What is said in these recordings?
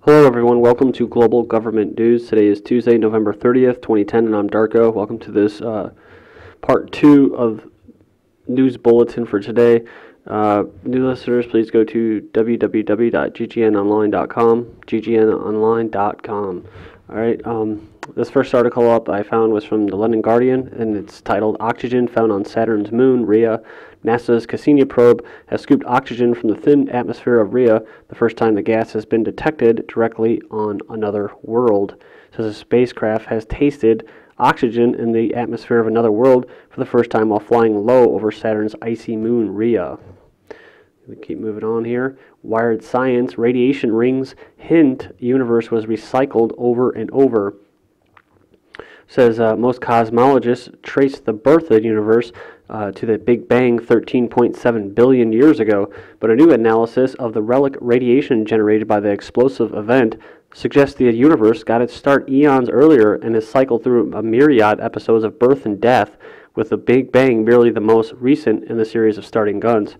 Hello everyone, welcome to Global Government News. Today is Tuesday, November 30th, 2010, and I'm Darko. Welcome to this part 2 of News Bulletin for today. New listeners, please go to www.ggnonline.com, ggnonline.com. Alright, this first article up I found was from the London Guardian, and it's titled, Oxygen Found on Saturn's Moon, Rhea. NASA's Cassini probe has scooped oxygen from the thin atmosphere of Rhea, the first time the gas has been detected directly on another world. It says the spacecraft has tasted oxygen in the atmosphere of another world for the first time while flying low over Saturn's icy moon, Rhea. We keep moving on here. Wired Science, radiation rings hint universe was recycled over and over. Says most cosmologists trace the birth of the universe to the Big Bang 13.7 billion years ago, but a new analysis of the relic radiation generated by the explosive event suggests the universe got its start eons earlier and has cycled through a myriad episodes of birth and death, with the Big Bang merely the most recent in the series of starting guns.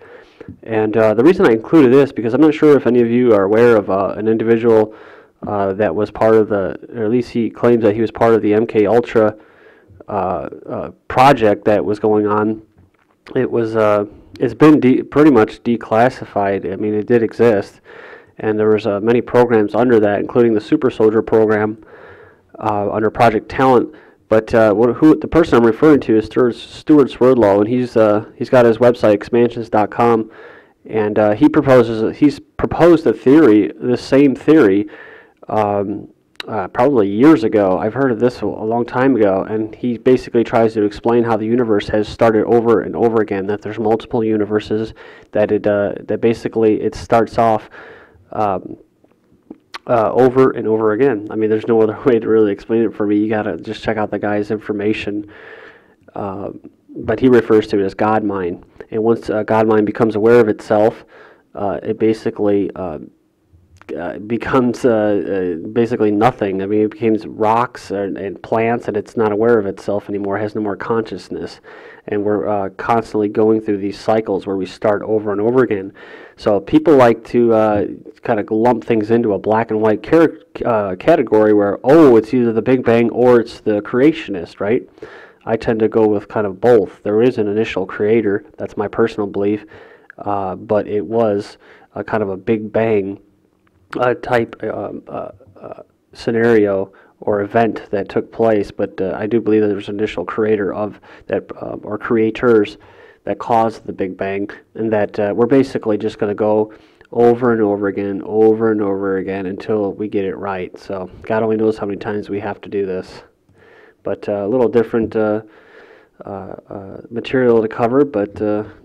And the reason I included this, because I'm not sure if any of you are aware of an individual that was part of the, or at least he claims that he was part of the MK Ultra project that was going on. It was it's been pretty much declassified. I mean, it did exist, and there was many programs under that, including the Super Soldier program under Project Talent. But who the person I'm referring to is Stuart Swerdlow, and he's got his website expansions.com, and he's proposed a theory, this same theory. Probably years ago. I've heard of this a long time ago, and he basically tries to explain how the universe has started over and over again, that there's multiple universes, that that basically it starts off over and over again. I mean, there's no other way to really explain it for me. You gotta just check out the guy's information. But he refers to it as God mind, and once God mind becomes aware of itself, it basically becomes basically nothing. I mean, it becomes rocks and plants, and it's not aware of itself anymore. It has no more consciousness, and we're constantly going through these cycles where we start over and over again. So people like to kind of lump things into a black and white category where, oh, it's either the Big Bang or it's the creationist, right? I tend to go with kind of both. There is an initial creator, that's my personal belief, but it was a kind of a Big Bang type scenario or event that took place, but I do believe that there's an initial creator of that, or creators that caused the Big Bang, and that we're basically just going to go over and over again until we get it right. So God only knows how many times we have to do this, but a little different material to cover, but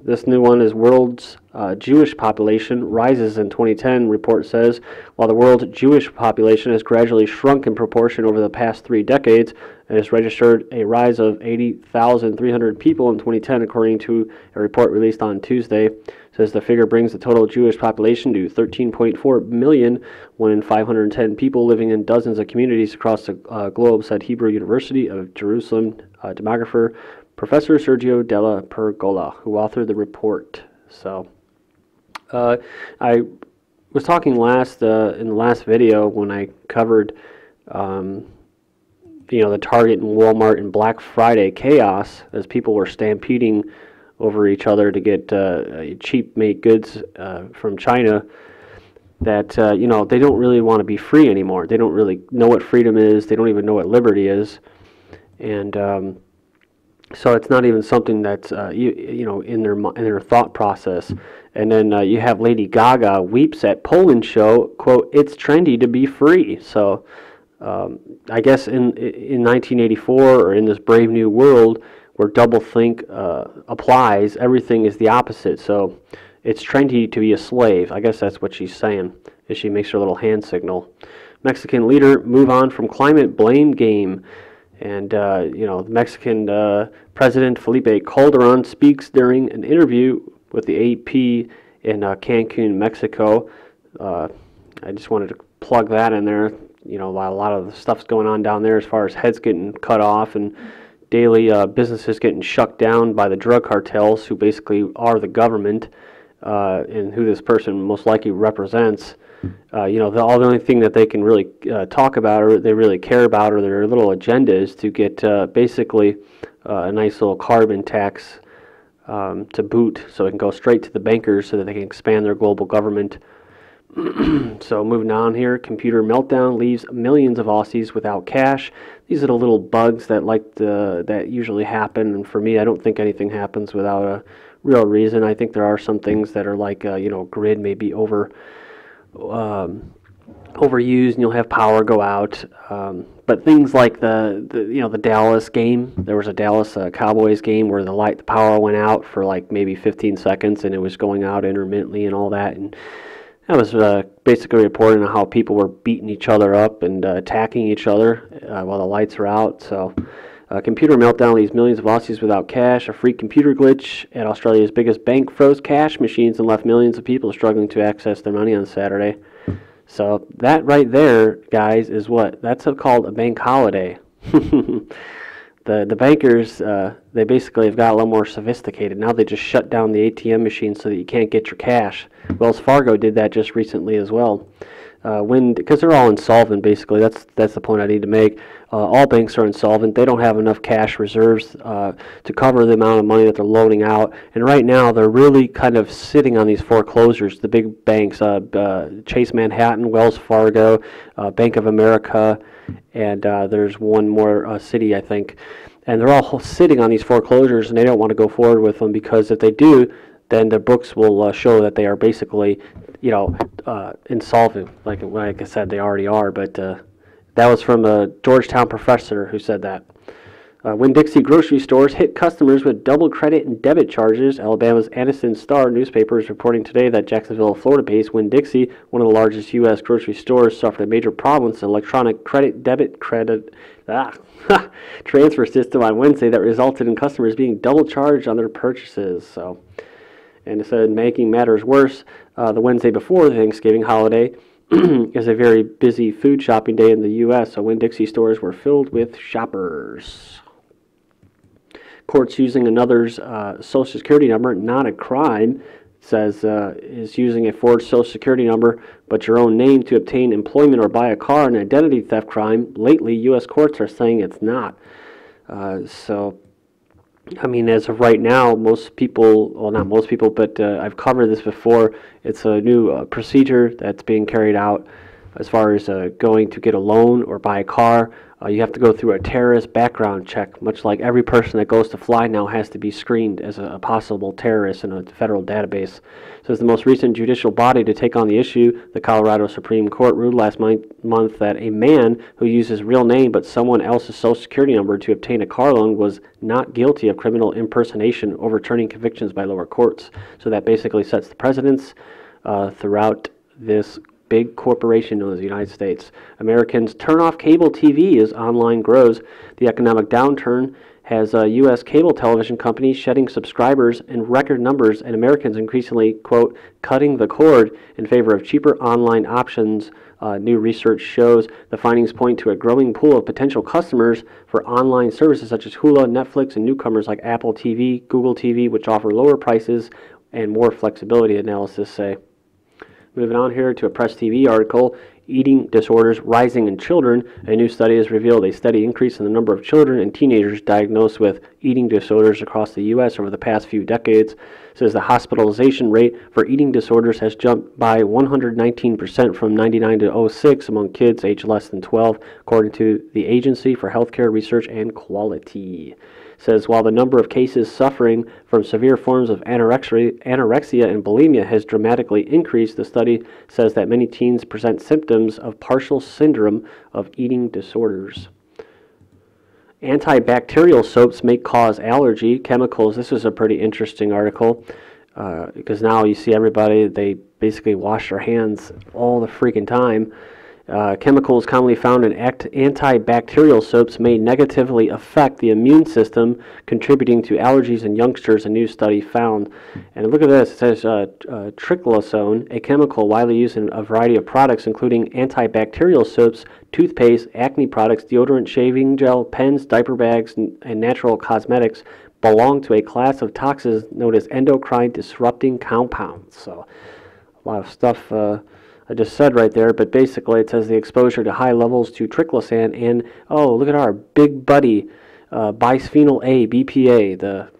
this new one is world's Jewish population rises in 2010, report says. While the world's Jewish population has gradually shrunk in proportion over the past 3 decades, it has registered a rise of 80,300 people in 2010, according to a report released on Tuesday. It says the figure brings the total Jewish population to 13.4 million, 1 in 510 people living in dozens of communities across the globe, said Hebrew University of Jerusalem demographer Professor Sergio Della Pergola, who authored the report. So, I was talking in the last video when I covered, the Target and Walmart and Black Friday chaos as people were stampeding over each other to get cheap made goods from China. That they don't really want to be free anymore. They don't really know what freedom is. They don't even know what liberty is, and so it's not even something that's in their thought process. And then you have Lady Gaga weeps at Poland show, quote, "It's trendy to be free." So I guess in 1984 or in this brave new world where doublethink applies, everything is the opposite. So it's trendy to be a slave. I guess that's what she's saying as she makes her little hand signal. Mexican leader move on from climate blame game. And, the Mexican President Felipe Calderon speaks during an interview with the AP in Cancun, Mexico. I just wanted to plug that in there. A lot of the stuff's going on down there as far as heads getting cut off and daily businesses getting shut down by the drug cartels, who basically are the government, and who this person most likely represents. the only thing that they can really talk about or they really care about or their little agenda is to get basically a nice little carbon tax to boot, so it can go straight to the bankers so that they can expand their global government. So moving on here, computer meltdown leaves millions of Aussies without cash. These are the little bugs that that usually happen, and for me, I don't think anything happens without a real reason. I think there are some things that are like grid may be overused and you'll have power go out. But things like the Dallas game, there was a Dallas Cowboys game where the power went out for like maybe 15 seconds and it was going out intermittently and all that, and that was basically reporting on how people were beating each other up and attacking each other while the lights are out. So computer meltdown leaves millions of Aussies without cash. A freak computer glitch at Australia's biggest bank froze cash machines and left millions of people struggling to access their money on Saturday. So that right there, guys, is what? That's called a bank holiday. The bankers, they basically have got a little more sophisticated. Now they just shut down the ATM machine so that you can't get your cash. Wells Fargo did that just recently as well. Because they're all insolvent, basically. That's the point I need to make. All banks are insolvent. They don't have enough cash reserves to cover the amount of money that they're loaning out. And right now, they're really kind of sitting on these foreclosures. The big banks, Chase Manhattan, Wells Fargo, Bank of America, and there's one more city, I think. And they're all sitting on these foreclosures, and they don't want to go forward with them because if they do, then the books will show that they are basically, insolvent. Like I said, they already are. But that was from a Georgetown professor who said that. Winn-Dixie grocery stores hit customers with double credit and debit charges. Alabama's Addison Star newspaper is reporting today that Jacksonville, Florida-based Winn-Dixie, one of the largest U.S. grocery stores, suffered a major problem with an electronic debit transfer system on Wednesday that resulted in customers being double charged on their purchases. So, and it said, making matters worse, the Wednesday before the Thanksgiving holiday is a very busy food shopping day in the U.S., so Winn-Dixie stores were filled with shoppers. Courts using another's Social Security number, not a crime, says is using a forged Social Security number but your own name to obtain employment or buy a car, an identity theft crime. Lately, U.S. courts are saying it's not. So, I mean, as of right now, most people, well, not most people, but I've covered this before. It's a new procedure that's being carried out as far as going to get a loan or buy a car. You have to go through a terrorist background check, much like every person that goes to fly now has to be screened as a possible terrorist in a federal database. So as the most recent judicial body to take on the issue, the Colorado Supreme Court ruled last month that a man who used his real name but someone else's Social Security number to obtain a car loan was not guilty of criminal impersonation, overturning convictions by lower courts. So that basically sets the precedence throughout this big corporation known as the United States. Americans turn off cable TV as online grows. The economic downturn has U.S. cable television companies shedding subscribers in record numbers and Americans increasingly, quote, cutting the cord in favor of cheaper online options. New research shows the findings point to a growing pool of potential customers for online services such as Hulu, Netflix, and newcomers like Apple TV, Google TV, which offer lower prices and more flexibility, analysts say. Moving on here to a Press TV article, Eating Disorders Rising in Children. A new study has revealed a steady increase in the number of children and teenagers diagnosed with eating disorders across the U.S. over the past few decades. It says the hospitalization rate for eating disorders has jumped by 119% from 99 to 06 among kids aged less than 12, according to the Agency for Healthcare Research and Quality. Says while the number of cases suffering from severe forms of anorexia and bulimia has dramatically increased, the study says that many teens present symptoms of partial syndrome of eating disorders. Antibacterial soaps may cause allergy. Chemicals, this is a pretty interesting article because now you see everybody, they basically wash their hands all the freaking time. Chemicals commonly found in antibacterial soaps may negatively affect the immune system, contributing to allergies in youngsters, a new study found. And look at this, it says triclosone, a chemical widely used in a variety of products, including antibacterial soaps, toothpaste, acne products, deodorant, shaving gel, pens, diaper bags, and natural cosmetics, belong to a class of toxins known as endocrine disrupting compounds. So a lot of stuff I just said right there, but basically it says the exposure to high levels to triclosan and, oh, look at our big buddy, bisphenol A, BPA, the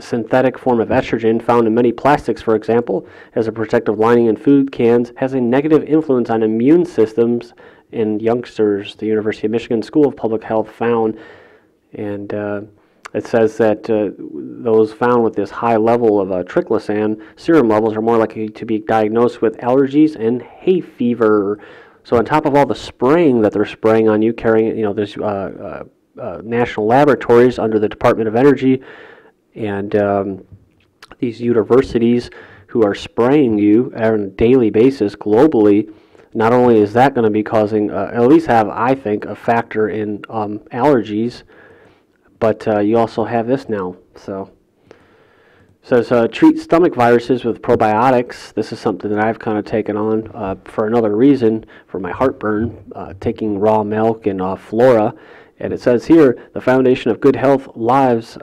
synthetic form of estrogen found in many plastics, for example, as a protective lining in food cans, has a negative influence on immune systems in youngsters, the University of Michigan School of Public Health found. And it says that those found with this high level of triclosan serum levels are more likely to be diagnosed with allergies and hay fever. So on top of all the spraying that they're spraying on you, carrying, there's national laboratories under the Department of Energy and these universities who are spraying you on a daily basis globally. Not only is that going to be causing, at least have, I think, a factor in allergies, but you also have this now. So it says treat stomach viruses with probiotics. This is something that I've kind of taken on for another reason, for my heartburn, taking raw milk and flora. And it says here, the foundation of good health lives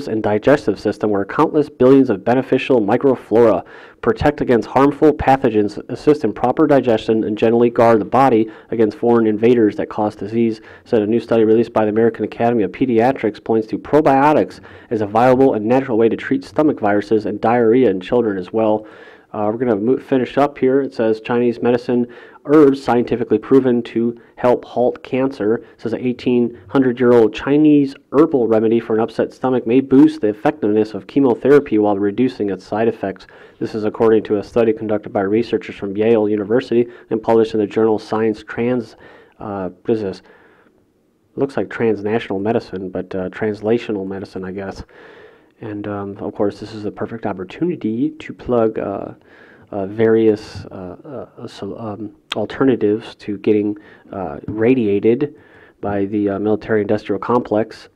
in digestive system where countless billions of beneficial microflora protect against harmful pathogens, assist in proper digestion, and generally guard the body against foreign invaders that cause disease. Said a new study released by the American Academy of Pediatrics points to probiotics as a viable and natural way to treat stomach viruses and diarrhea in children as well. We're going to finish up here. It says Chinese medicine herbs scientifically proven to help halt cancer. It says an 1,800-year-old Chinese herbal remedy for an upset stomach may boost the effectiveness of chemotherapy while reducing its side effects. This is according to a study conducted by researchers from Yale University and published in the journal Science what is this? It looks like transnational medicine, but translational medicine, I guess. And of course, this is the perfect opportunity to plug various alternatives to getting radiated by the military-industrial complex.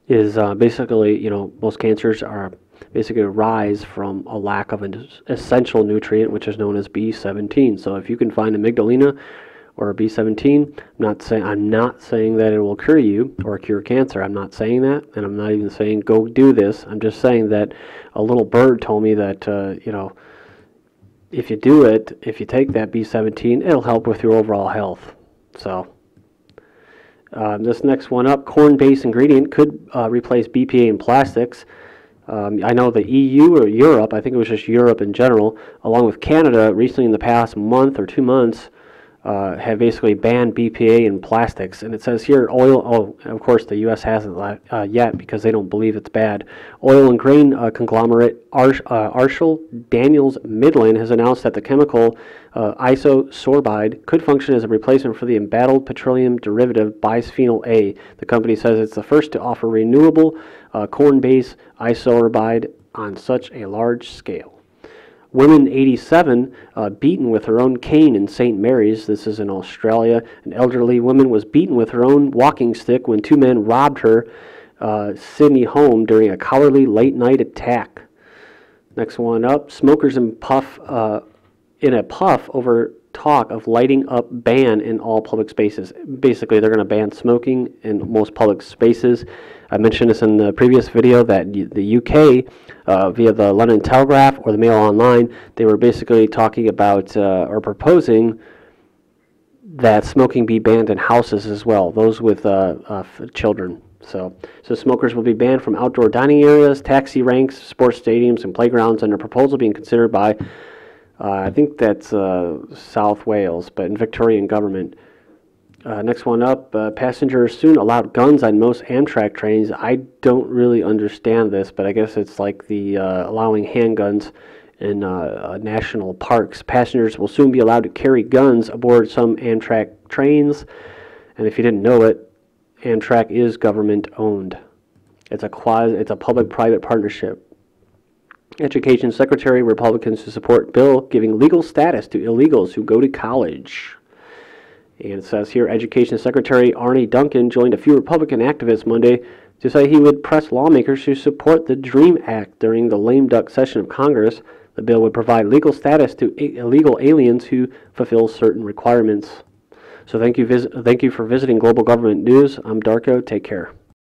Is basically, most cancers are basically arise from a lack of an essential nutrient, which is known as B17. So if you can find amygdalina or B17, I'm not saying that it will cure you or cure cancer. I'm not saying that, and I'm not even saying go do this. I'm just saying that a little bird told me that if you do it, if you take that B17, it'll help with your overall health. So this next one up, corn-based ingredient could replace BPA in plastics. I know the EU or Europe, I think it was just Europe in general, along with Canada, recently in the past month or 2 months, have basically banned BPA in plastics. And it says here oil, of course the U.S. hasn't yet because they don't believe it's bad. Oil and grain conglomerate Arshel Daniels Midland has announced that the chemical isosorbide could function as a replacement for the embattled petroleum derivative bisphenol A. The company says it's the first to offer renewable corn-based isosorbide on such a large scale. Woman 87 beaten with her own cane in St. Mary's. This is in Australia. An elderly woman was beaten with her own walking stick when 2 men robbed her Sydney home during a cowardly late-night attack. Next one up. Smokers in a puff over talk of lighting up ban in all public spaces. Basically, they're going to ban smoking in most public spaces. I mentioned this in the previous video that the UK, via the London Telegraph or the Mail Online, they were basically talking about or proposing that smoking be banned in houses as well, those with children. So smokers will be banned from outdoor dining areas, taxi ranks, sports stadiums, and playgrounds, and a proposal being considered by, I think that's South Wales, but in Victorian government. Next one up, passengers soon allowed guns on most Amtrak trains. I don't really understand this, but I guess it's like the allowing handguns in national parks. Passengers will soon be allowed to carry guns aboard some Amtrak trains. And if you didn't know it, Amtrak is government owned. It's a public-private partnership. Education Secretary, Republicans to support bill giving legal status to illegals who go to college. And it says here, Education Secretary Arne Duncan joined a few Republican activists Monday to say he would press lawmakers to support the DREAM Act during the lame duck session of Congress. The bill would provide legal status to illegal aliens who fulfill certain requirements. So thank you for visiting Global Government News. I'm Darko. Take care.